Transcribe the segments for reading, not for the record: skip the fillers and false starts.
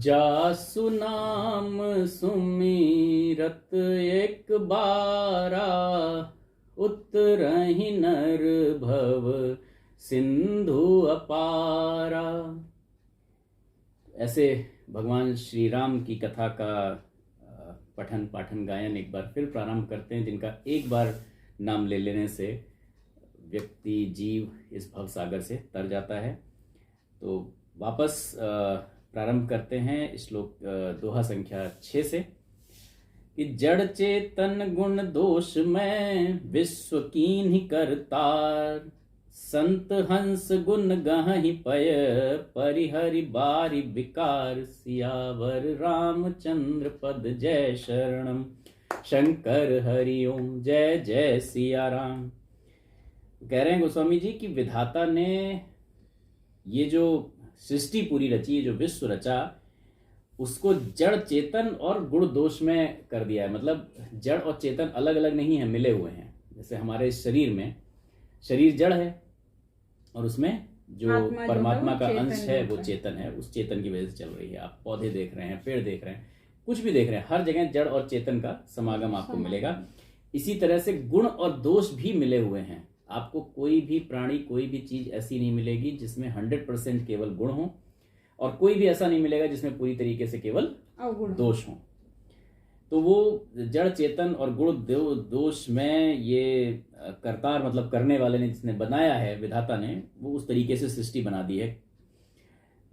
जासु नाम सुमिरत एक बारा, उतरहि नर भव सिंधु अपारा। ऐसे भगवान श्री राम की कथा का पठन पाठन गायन एक बार फिर प्रारंभ करते हैं, जिनका एक बार नाम ले लेने से व्यक्ति जीव इस भव सागर से तर जाता है। तो वापस प्रारंभ करते हैं श्लोक दोहा संख्या 6 से कि जड़ चेतन गुण दोष में विश्व कीन्हि करतार, संत हंस गुण गहहि पय परिहरि बारि विकार। सियावर रामचंद्र पद जय शरणम, शंकर हरि ओम जय जय सिया राम। कह रहे हैं गोस्वामी जी कि विधाता ने ये जो सृष्टि पूरी रची है, जो विश्व रचा, उसको जड़ चेतन और गुण दोष में कर दिया है। मतलब जड़ और चेतन अलग अलग नहीं है, मिले हुए हैं। जैसे हमारे शरीर में, शरीर जड़ है और उसमें जो परमात्मा का अंश है वो चेतन है। उस चेतन की वजह से चल रही है। आप पौधे देख रहे हैं, पेड़ देख रहे हैं, कुछ भी देख रहे हैं, हर जगह जड़ और चेतन का समागम आपको मिलेगा। इसी तरह से गुण और दोष भी मिले हुए हैं। आपको कोई भी प्राणी, कोई भी चीज ऐसी नहीं मिलेगी जिसमें 100% केवल गुण हो, और कोई भी ऐसा नहीं मिलेगा जिसमें पूरी तरीके से केवल दोष हो। तो वो जड़ चेतन और गुण दोष में ये करतार, मतलब करने वाले ने, जिसने बनाया है, विधाता ने, वो उस तरीके से सृष्टि बना दी है।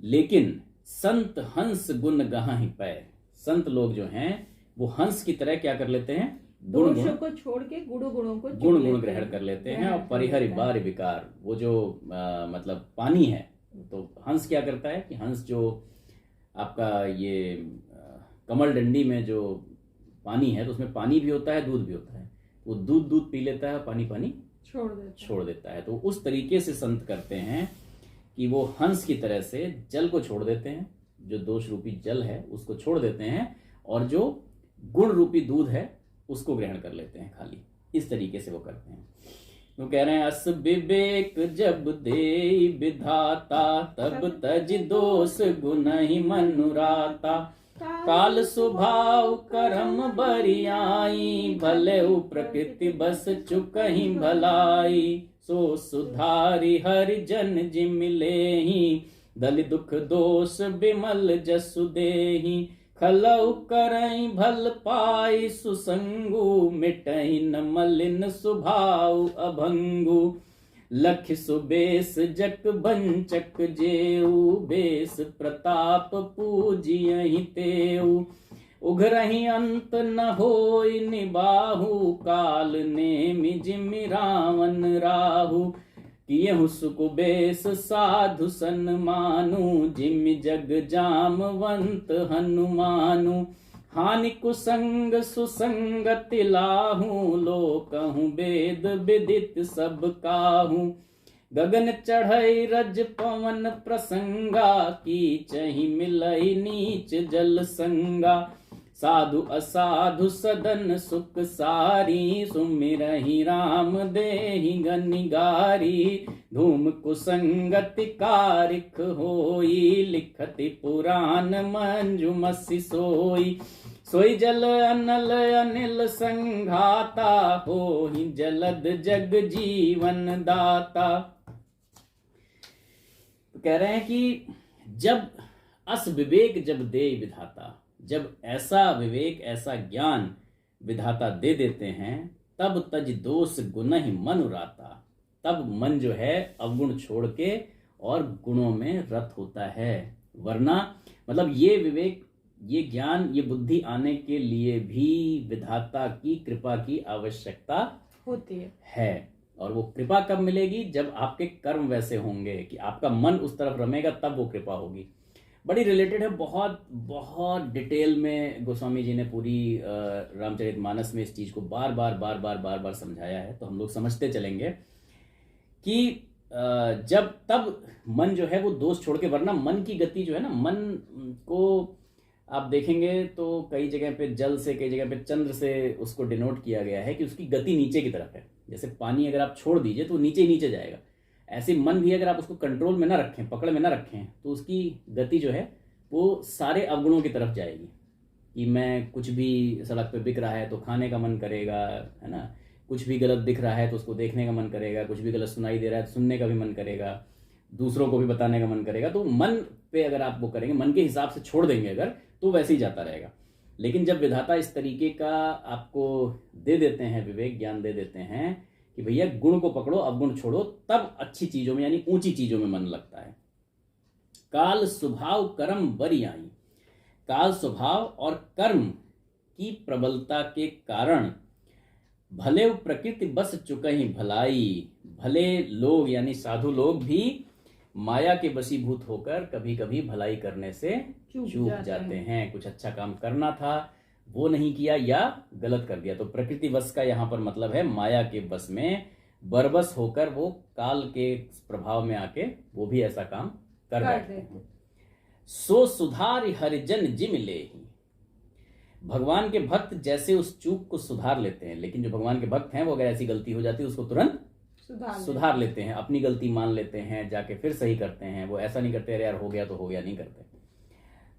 लेकिन संत हंस गुण गहहि पय, संत लोग जो हैं वो हंस की तरह क्या कर लेते हैं, दोषों को छोड़ के गुणों को गुण ग्रहण कर लेते हैं। और परिहरि बारि विकार, वो जो मतलब पानी है, तो हंस क्या करता है कि हंस जो आपका ये कमल डंडी में जो पानी है, तो उसमें पानी भी होता है, दूध भी होता है। वो दूध पी लेता है, पानी छोड़ देता है। तो उस तरीके से संत करते हैं कि वो हंस की तरह से जल को छोड़ देते हैं, जो दोष रूपी जल है उसको छोड़ देते हैं, और जो गुण रूपी दूध है उसको ग्रहण कर लेते हैं खाली। इस तरीके से वो करते हैं। तो कह रहे हैं अस विवेक जब दे विधाता, तब तज दोष गुण ही मनुराता। काल स्वभाव कर्म बरियाई, भले प्रकृति बस चुकहि भलाई। सो सुधारी हरि जन जिम लेहि, दल दुख दोष बिमल जसु देहि। खलउ करई भल पाई सुसंगु, मिटई न मलिन स्वभाव अभंगु। लख सुबेस जक बंचक जेऊ, बेस प्रताप पूजियहि तेऊ। उघरहि अंत न होई निबाहु, काल नेमि जिमि रावण राहु। कियहु सुकुबेस साधु सन्मानु, जिमि जग जामवंत हनुमानु। हानि कुसंग सुसंगति लाहू, लोकहु वेद विदित सब काहू। गगन चढ़ई रज पवन प्रसंगा, कीचहि मिलई नीच जल संगा। साधु असाधु सदन सुख सारी, सुमिरहि राम देहि गनिगारी। धूम कुसंगति कारिख होई, लिखति पुराण मंजु मसि सोई। सोई जल अनल अनिल संघाता, होहि जलद जग जीवन दाता। तो कह रहे हैं कि जब अस विवेक जब दे विधाता, जब ऐसा विवेक, ऐसा ज्ञान विधाता दे देते हैं, तब तज दोष गुण ही मनुराता। तब मन जो है अवगुण छोड़ के और गुणों में रत होता है। वरना मतलब ये विवेक, ये ज्ञान, ये बुद्धि आने के लिए भी विधाता की कृपा की आवश्यकता होती है। और वो कृपा कब मिलेगी, जब आपके कर्म वैसे होंगे कि आपका मन उस तरफ रमेगा, तब वो कृपा होगी। बड़ी रिलेटेड है, बहुत बहुत डिटेल में गोस्वामी जी ने पूरी रामचरितमानस में इस चीज को बार बार समझाया है। तो हम लोग समझते चलेंगे कि जब तब मन जो है वो दोष छोड़ के, वरना मन की गति जो है ना, मन को आप देखेंगे तो कई जगह पे जल से, कई जगह पे चंद्र से उसको डिनोट किया गया है कि उसकी गति नीचे की तरफ है। जैसे पानी अगर आप छोड़ दीजिए तो नीचे ही नीचे जाएगा, ऐसे मन भी अगर आप उसको कंट्रोल में ना रखें, पकड़ में ना रखें, तो उसकी गति जो है वो सारे अवगुणों की तरफ जाएगी कि मैं कुछ भी सड़क पे बिक रहा है तो खाने का मन करेगा, है ना, कुछ भी गलत दिख रहा है तो उसको देखने का मन करेगा, कुछ भी गलत सुनाई दे रहा है तो सुनने का भी मन करेगा, दूसरों को भी बताने का मन करेगा। तो मन पे अगर आप वो करेंगे, मन के हिसाब से छोड़ देंगे अगर, तो वैसे ही जाता रहेगा। लेकिन जब विधाता इस तरीके का आपको दे देते हैं, विवेक ज्ञान दे देते हैं कि भैया गुण को पकड़ो, अवगुण छोड़ो, तब अच्छी चीजों में यानी ऊंची चीजों में मन लगता है। काल स्वभाव कर्म बरियाई, काल स्वभाव और कर्म की प्रबलता के कारण भले प्रकृति बस चुकहि भलाई, भले लोग यानी साधु लोग भी माया के वशीभूत होकर कभी कभी भलाई करने से चूक जाते हैं। कुछ अच्छा काम करना था वो नहीं किया या गलत कर दिया। तो प्रकृति वश का यहाँ पर मतलब है माया के बस में बरबस होकर वो काल के प्रभाव में आके वो भी ऐसा काम कर बैठते हैं। सो सुधार हरिजन जिम लेहि, भगवान के भक्त जैसे उस चूक को सुधार लेते हैं। लेकिन जो भगवान के भक्त हैं वो अगर ऐसी गलती हो जाती है उसको तुरंत सुधार लेते हैं, अपनी गलती मान लेते हैं, जाके फिर सही करते हैं। वो ऐसा नहीं करते अरे यार हो गया तो हो गया, नहीं करते।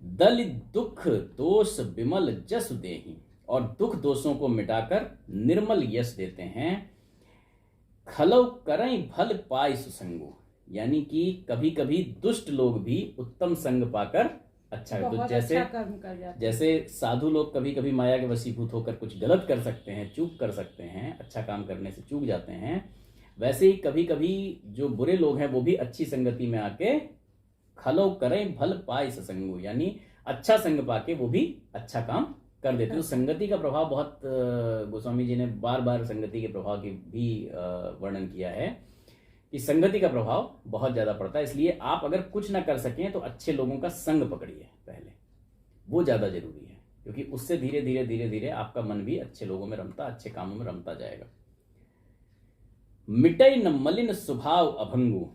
दल दुख दोष विमल जस देहि, और दुख दोषों को मिटाकर निर्मल यश देते हैं। खलौ करई भल पाई सुसंगो, यानी कि कभी कभी दुष्ट लोग भी उत्तम संग पाकर अच्छा तो जैसे साधु लोग कभी कभी माया के वशीभूत होकर कुछ गलत कर सकते हैं, चूक कर सकते हैं, अच्छा काम करने से चूक जाते हैं, वैसे ही कभी कभी जो बुरे लोग हैं वो भी अच्छी संगति में आके खलो करें भल पाए ससंगो, यानी अच्छा संग पाके वो भी अच्छा काम कर देते हैं। तो संगति का प्रभाव बहुत गोस्वामी जी ने बार बार संगति के प्रभाव की भी वर्णन किया है कि संगति का प्रभाव बहुत ज्यादा पड़ता है। इसलिए आप अगर कुछ ना कर सकें तो अच्छे लोगों का संग पकड़िए पहले, वो ज्यादा जरूरी है, क्योंकि उससे धीरे धीरे धीरे धीरे आपका मन भी अच्छे लोगों में रमता, अच्छे कामों में रमता जाएगा। मिटै न मलिन स्वभाव अभंगु,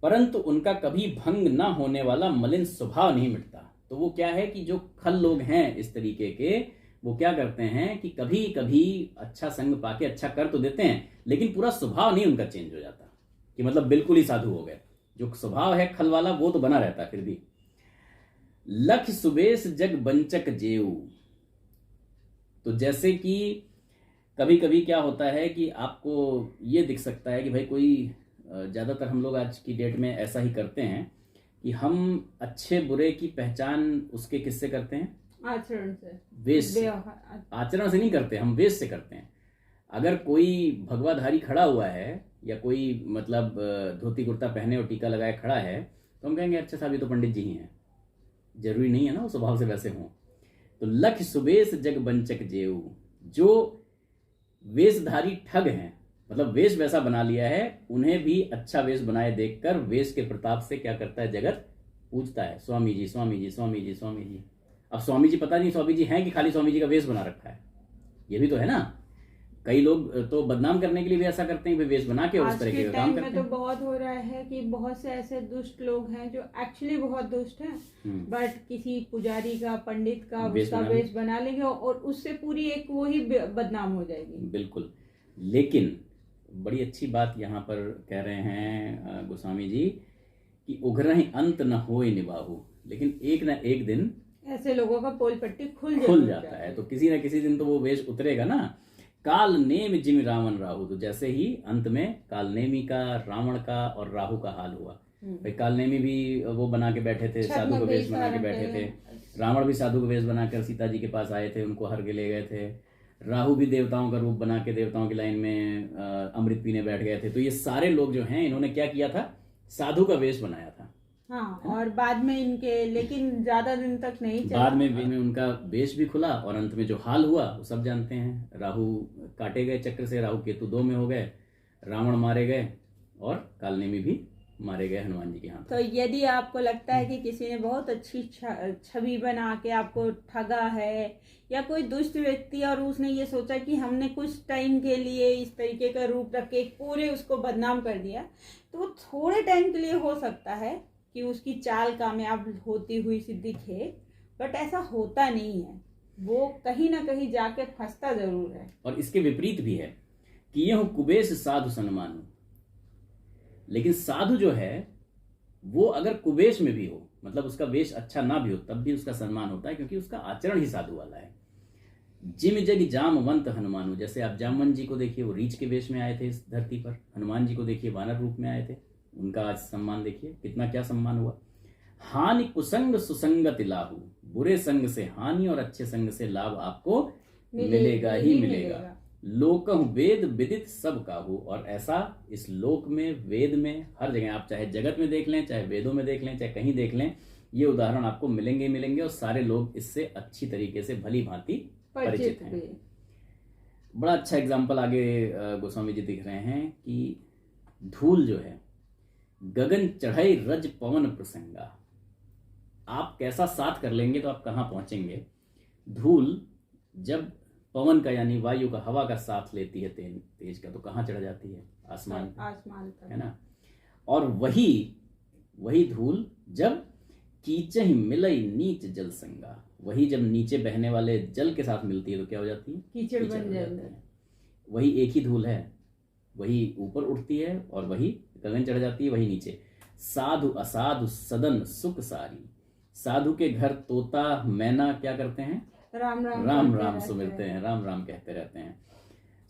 परंतु उनका कभी भंग ना होने वाला मलिन स्वभाव नहीं मिटता। तो वो क्या है कि जो खल लोग हैं इस तरीके के, वो क्या करते हैं कि कभी कभी अच्छा संग पाके अच्छा कर तो देते हैं, लेकिन पूरा स्वभाव नहीं उनका चेंज हो जाता कि मतलब बिल्कुल ही साधु हो गए। जो स्वभाव है खल वाला वो तो बना रहता है फिर भी। लख सुबेश जग बंचक जेऊ, तो जैसे कि कभी कभी क्या होता है कि आपको ये दिख सकता है कि भाई कोई, ज्यादातर हम लोग आज की डेट में ऐसा ही करते हैं कि हम अच्छे बुरे की पहचान उसके किससे करते हैं? आचरण से, वेश से। आचरण से नहीं करते, हम वेश से करते हैं। अगर कोई भगवाधारी खड़ा हुआ है या कोई मतलब धोती कुर्ता पहने और टीका लगाए खड़ा है तो हम कहेंगे अच्छा साहब ये तो पंडित जी ही हैं। जरूरी नहीं है ना वो स्वभाव से वैसे हों। तो लख सुबेश जग बंचक जेऊ, जो वेशधारी ठग हैं, मतलब वेश वैसा बना लिया है, उन्हें भी अच्छा वेश बनाए देखकर वेश के प्रताप से क्या करता है, जगत पूछता है स्वामी जी स्वामी जी स्वामी जी स्वामी जी। अब स्वामी जी पता नहीं स्वामी जी हैं कि खाली स्वामी जी का वेश बना रखा है, ये भी तो है ना। कई लोग तो बदनाम करने के लिए भी ऐसा करते हैं, वेश बना के उस तरीके का काम करते हैं। तो बहुत हो रहा है कि बहुत से ऐसे दुष्ट लोग हैं जो एक्चुअली बहुत दुष्ट हैं, बट किसी पुजारी का, पंडित का उसका वेश बना लेंगे और उससे पूरी एक वो ही बदनाम हो जाएगी। बिल्कुल। लेकिन बड़ी अच्छी बात यहाँ पर कह रहे हैं गोस्वामी जी कि उघरहि अंत न होय निबाहु, लेकिन एक न एक दिन ऐसे लोगों का पोल पट्टी खुल जाता है। तो किसी न किसी दिन तो वो वेश उतरेगा ना। काल नेम जिम रावण राहु, तो जैसे ही अंत में कालनेमी का, रावण का और राहु का हाल हुआ। भाई कालनेमी भी वो बना के बैठे थे, साधु का वेश बना के बैठे थे। रावण भी साधु का वेश बनाकर सीता जी के पास आए थे, उनको हर के ले गए थे। राहु भी देवताओं का रूप बना के देवताओं की लाइन में अमृत पीने बैठ गए थे। तो ये सारे लोग जो हैं इन्होंने क्या किया था, साधु का वेश बनाया था। हाँ, और बाद में इनके, लेकिन ज्यादा दिन तक नहीं चला। बाद में उनका वेश भी खुला और अंत में जो हाल हुआ वो सब जानते हैं। राहु काटे गए चक्र से, राहु केतु 2 में हो गए, रावण मारे गए और कालनेमी भी मारे गए हनुमान जी के हाथ। तो यदि आपको लगता है कि किसी ने बहुत अच्छी छवि बना के आपको ठगा है या कोई दुष्ट व्यक्ति, और उसने ये सोचा कि हमने कुछ टाइम के लिए इस तरीके का रूप रख के पूरे उसको बदनाम कर दिया, तो वो थोड़े टाइम के लिए हो सकता है कि उसकी चाल कामयाब होती हुई सी दिखे, बट ऐसा होता नहीं है। वो कहीं ना कहीं जाके फंसता जरूर है। और इसके विपरीत भी है कि यह कुबेश साधु सन्मानु, लेकिन साधु जो है वो अगर कुबेश में भी हो मतलब उसका वेश अच्छा ना भी हो तब भी उसका सम्मान होता है, क्योंकि उसका आचरण ही साधु वाला है। जिम जग जामवंत हनुमानु, जैसे आप जामवंत जी को देखिए, वो रीछ के वेश में आए थे इस धरती पर। हनुमान जी को देखिए, वानर रूप में आए थे, उनका आज सम्मान देखिए कितना क्या सम्मान हुआ। हानि कुसंग सुसंगति लाहू, बुरे संग से हानि और अच्छे संग से लाभ आपको मिलेगा ही मिलेगा। लोकहु वेद विदित सब काहू, और ऐसा इस लोक में, वेद में, हर जगह, आप चाहे जगत में देख लें, चाहे वेदों में देख लें, चाहे कहीं देख लें, ये उदाहरण आपको मिलेंगे ही मिलेंगे, और सारे लोग इससे अच्छी तरीके से भली भांति परिचित हैं। बड़ा अच्छा एग्जाम्पल आगे गोस्वामी जी दिख रहे हैं कि धूल जो है, गगन चढ़ाई रज पवन प्रसंगा, आप कैसा साथ कर लेंगे तो आप कहाँ पहुंचेंगे। धूल जब पवन का यानी वायु का, हवा का साथ लेती है तेज का, तो कहाँ चढ़ जाती है, आसमान पर, है ना। और वही धूल जब कीचहि मिलई नीच जल संगा, वही जब नीचे बहने वाले जल के साथ मिलती है तो क्या हो जाती है, कीचड़ बन जाती है। वही एक ही धूल है, वही ऊपर उठती है और वही गगन चढ़ जाती है, वही नीचे। साधु असाधु सदन सुख सारी, साधु के घर तोता मैना क्या करते हैं, राम राम राम राम सुमिरते हैं, राम राम कहते रहते हैं।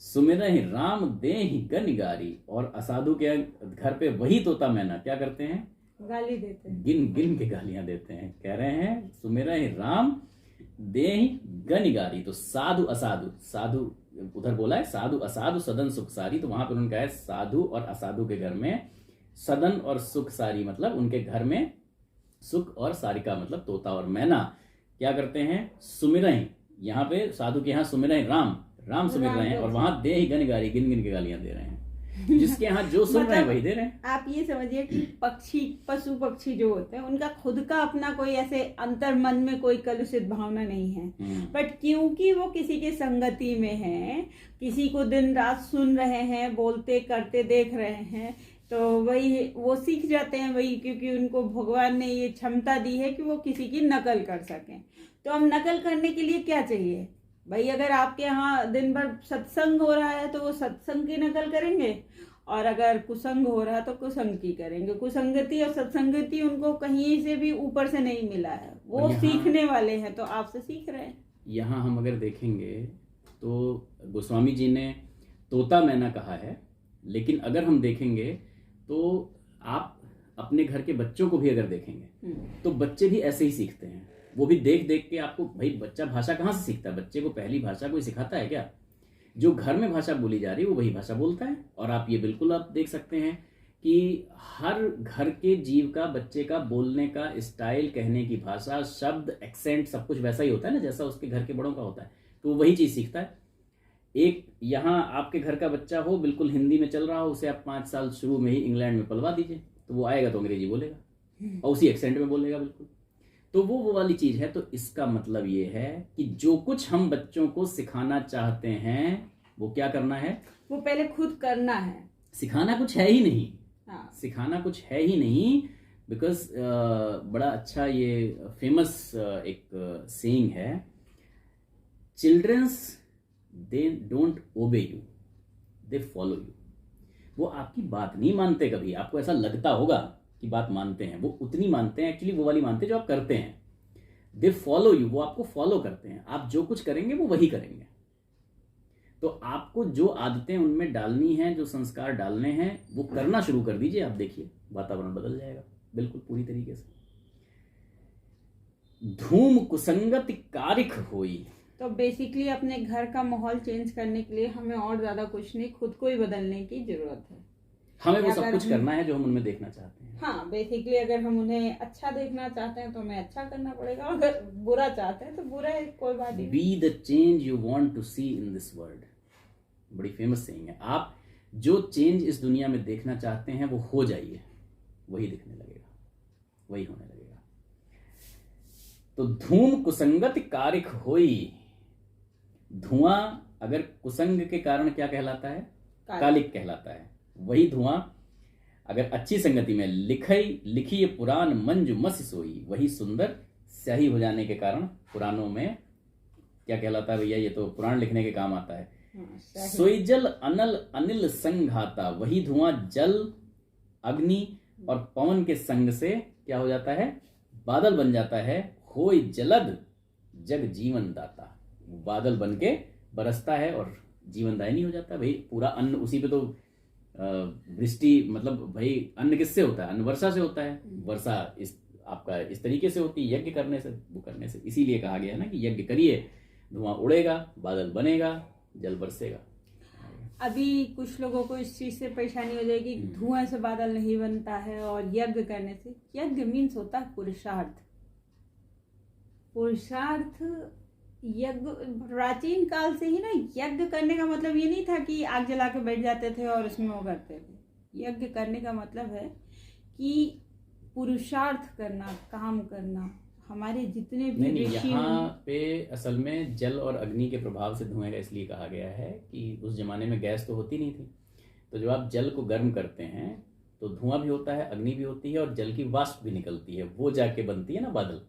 सुमिरहि राम देहि गनिगारी, और असाधु के घर पे वही तोता मैना क्या करते हैं, गाली देते हैं, गिन गिन के गालियां देते हैं। कह रहे हैं सुमिरहि राम देहि गनिगारी, तो साधु असाधु, साधु उधर बोला है साधु असाधु सदन सुख सारी, तो वहां पर उन्होंने कहा है साधु और असाधु के घर में सदन और सुख सारी, मतलब उनके घर में सुख, और सारिका मतलब तोता और मैना क्या करते हैं, सुमिरहि, यहाँ पे साधु के यहाँ सुमिरहि राम राम सुमिर रहे हैं, और वहां दे ही गनिगारी, गिन गिन के गालियां दे रहे हैं। जिसके यहाँ जो सुन रहे हैं वही दे रहे हैं। आप ये समझिए कि पशु पक्षी जो होते हैं उनका खुद का अपना कोई ऐसे अंतर मन में कोई कलुषित भावना नहीं है, बट क्योंकि वो किसी की संगति में है, किसी को दिन रात सुन रहे हैं, बोलते करते देख रहे हैं, तो वही वो सीख जाते हैं वही, क्योंकि उनको भगवान ने ये क्षमता दी है कि वो किसी की नकल कर सकें। तो हम नकल करने के लिए क्या चाहिए भाई, अगर आपके यहाँ दिन भर सत्संग हो रहा है तो वो सत्संग की नकल करेंगे, और अगर कुसंग हो रहा है तो कुसंग की करेंगे। कुसंगति और सत्संगति उनको कहीं से भी ऊपर से नहीं मिला है, वो सीखने वाले हैं, तो आपसे सीख रहे हैं। यहाँ हम अगर देखेंगे तो गोस्वामी जी ने तोता मैना कहा है, लेकिन अगर हम देखेंगे तो आप अपने घर के बच्चों को भी अगर देखेंगे तो बच्चे भी ऐसे ही सीखते हैं। वो भी देख देख के, आपको भाई बच्चा भाषा कहाँ से सीखता है, बच्चे को पहली भाषा कोई सिखाता है क्या? जो घर में भाषा बोली जा रही है वो वही भाषा बोलता है। और आप ये बिल्कुल आप देख सकते हैं कि हर घर के जीव का, बच्चे का बोलने का स्टाइल, कहने की भाषा, शब्द, एक्सेंट, सब कुछ वैसा ही होता है ना जैसा उसके घर के बड़ों का होता है, तो वही चीज सीखता है। एक यहाँ आपके घर का बच्चा हो, बिल्कुल हिंदी में चल रहा हो, उसे आप 5 साल शुरू में ही इंग्लैंड में पलवा दीजिए, तो वो आएगा तो अंग्रेजी बोलेगा और उसी एक्सेंट में बोलेगा बिल्कुल। तो वो वाली चीज है। तो इसका मतलब ये है कि जो कुछ हम बच्चों को सिखाना चाहते हैं वो क्या करना है, वो पहले खुद करना है। सिखाना कुछ है ही नहीं। हाँ। सिखाना कुछ है ही नहीं, बिकॉज बड़ा अच्छा ये फेमस एक सेइंग है, childrens they don't obey you, they follow you. वो आपकी बात नहीं मानते कभी, आपको ऐसा लगता होगा कि बात मानते हैं, वो उतनी मानते हैं, एक्चुअली वो वाली मानते हैं जो आप करते हैं। दे फॉलो यू, वो आपको फॉलो करते हैं, आप जो कुछ करेंगे वो वही करेंगे। तो आपको जो आदतें उनमें डालनी है, जो संस्कार डालने हैं, वो करना शुरू कर दीजिए। आप देखिए वातावरण बदल जाएगा बिल्कुल पूरी तरीके से। धूम कुसंगति कारिख होई। तो बेसिकली अपने घर का माहौल चेंज करने के लिए हमें और ज्यादा कुछ नहीं, खुद को ही बदलने की जरूरत है। हमें वो सब कुछ करना है जो हम उनमें देखना चाहते हैं। हाँ, बेसिकली अगर हम उन्हें अच्छा देखना चाहते हैं तो हमें अच्छा करना पड़ेगा, अगर बुरा चाहते हैं तो बुरा है, कोई बात नहीं। Be the change you want to see in this world, बड़ी फेमस सेइंग है। आप जो चेंज इस दुनिया में देखना चाहते हैं वो हो जाइए, वही दिखने लगेगा, वही होने लगेगा। तो धूम कुसंगति कारिख होई। धुआं अगर कुसंग के कारण क्या कहलाता है, कालिक कहलाता है। वही धुआं अगर अच्छी संगति में लिखी पुराण मंजु मस सोई, वही सुंदर स्याही हो जाने के कारण पुराणों में क्या कहलाता है भैया, ये तो पुराण लिखने के काम आता है। सोई जल अनल अनिल संघाता, वही धुआं जल, अग्नि और पवन के संग से क्या हो जाता है, बादल बन जाता है, होय जलद जग जीवन दाता। बादल बन के बरसता है और जीवनदायिनी हो जाता है। भाई पूरा अन्न उसी पे तो वृष्टि, मतलब भाई अन्न किससे होता है? अन्न वर्षा से होता है। वर्षा आपका इस तरीके से होती है, यज्ञ करने से, वो करने से। इसीलिए कहा गया है ना कि यज्ञ करिए, धुआं उड़ेगा, बादल बनेगा, जल बरसेगा। अभी कुछ लोगों को इस चीज से परेशानी हो जाएगी, धुआं से बादल नहीं बनता है और यज्ञ करने से। यज्ञ मीन्स होता है पुरुषार्थ। पुरुषार्थ यज्ञ प्राचीन काल से ही ना, यज्ञ करने का मतलब ये नहीं था कि आग जला के बैठ जाते थे और उसमें वो करते थे। यज्ञ करने का मतलब है कि पुरुषार्थ करना, काम करना। हमारे जितने भी ऋषि, यहाँ पे असल में जल और अग्नि के प्रभाव से धुएं का इसलिए कहा गया है कि उस जमाने में गैस तो होती नहीं थी, तो जब आप जल को गर्म करते हैं तो धुआं भी होता है, अग्नि भी होती है और जल की वाष्प भी निकलती है, वो जाके बनती है ना बादल।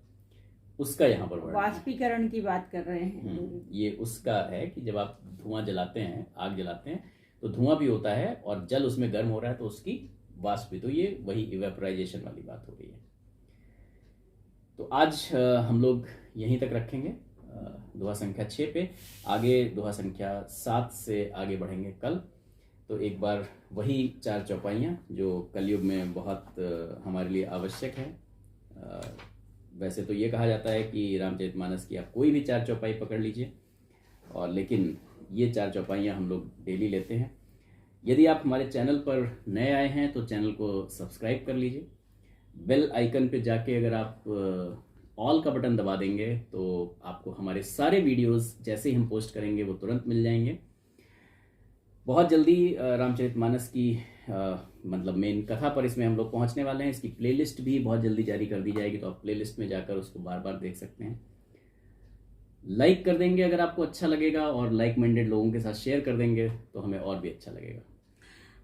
उसका यहाँ पर वाष्पीकरण की बात कर रहे हैं। ये उसका है कि जब आप धुआं जलाते हैं, आग जलाते हैं, तो धुआं भी होता है और जल उसमें गर्म हो रहा है तो उसकी वाष्प भी, तो ये वही इवेपोराइजेशन वाली बात हो गई है। तो आज हम लोग यहीं तक रखेंगे, दोहा संख्या 6 पे। आगे दोहा संख्या 7 से आगे बढ़ेंगे कल। तो एक बार वही 4 चौपाइयाँ जो कलयुग में बहुत हमारे लिए आवश्यक है। वैसे तो ये कहा जाता है कि रामचरितमानस की आप कोई भी 4 चौपाई पकड़ लीजिए, और लेकिन ये 4 चौपाइयाँ हम लोग डेली लेते हैं। यदि आप हमारे चैनल पर नए आए हैं तो चैनल को सब्सक्राइब कर लीजिए। बेल आइकन पे जाके अगर आप ऑल का बटन दबा देंगे तो आपको हमारे सारे वीडियोस जैसे ही हम पोस्ट करेंगे वो तुरंत मिल जाएंगे। बहुत जल्दी रामचरितमानस की मतलब मेन कथा पर इसमें हम लोग पहुंचने वाले हैं। इसकी प्लेलिस्ट भी बहुत जल्दी जारी कर दी जाएगी, तो आप प्लेलिस्ट में जाकर उसको बार बार देख सकते हैं। लाइक कर देंगे अगर आपको अच्छा लगेगा, और लाइक माइंडेड लोगों के साथ शेयर कर देंगे तो हमें और भी अच्छा लगेगा।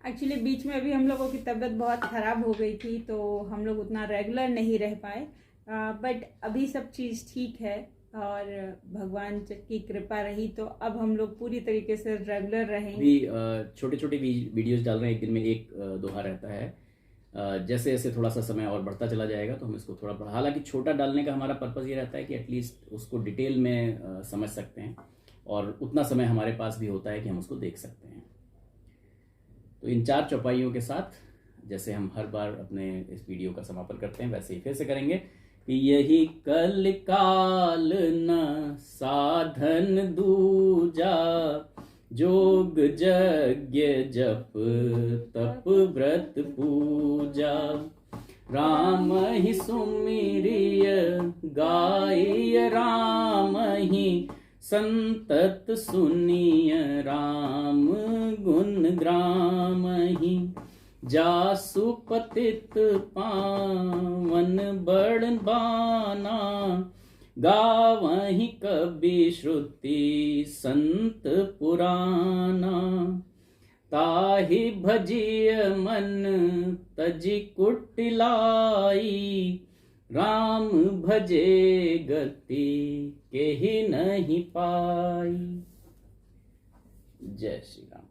एक्चुअली बीच में अभी हम लोगों की तबीयत बहुत ख़राब हो गई थी, तो हम लोग उतना रेगुलर नहीं रह पाए, बट अभी सब चीज़ ठीक है और भगवान की कृपा रही तो अब हम लोग पूरी तरीके से रेगुलर रहेंगे। अभी छोटे छोटे वीडियोस डाल रहे हैं, एक दिन में एक दोहा रहता है। जैसे जैसे थोड़ा सा समय और बढ़ता चला जाएगा तो हम इसको थोड़ा बढ़ा, हालांकि छोटा डालने का हमारा पर्पज़ ये रहता है कि एटलीस्ट उसको डिटेल में समझ सकते हैं, और उतना समय हमारे पास भी होता है कि हम उसको देख सकते हैं। तो इन 4 चौपाइयों के साथ जैसे हम हर बार अपने इस वीडियो का समापन करते हैं, वैसे ही फिर से करेंगे कि यही कल काल न साधन दूजा, जोग यज्ञ जप तप व्रत पूजा। राम ही सुमिरिय गाय राम ही, संतत सुनिय राम गुण ग्राम ही। जासु पतित पावन बड़ बाना, गावहि कबि श्रुति संत पुराना। ताहि भजिय मन तजि कुटिलाई, राम भजे गति केहि नहीं पाई। जय श्री राम।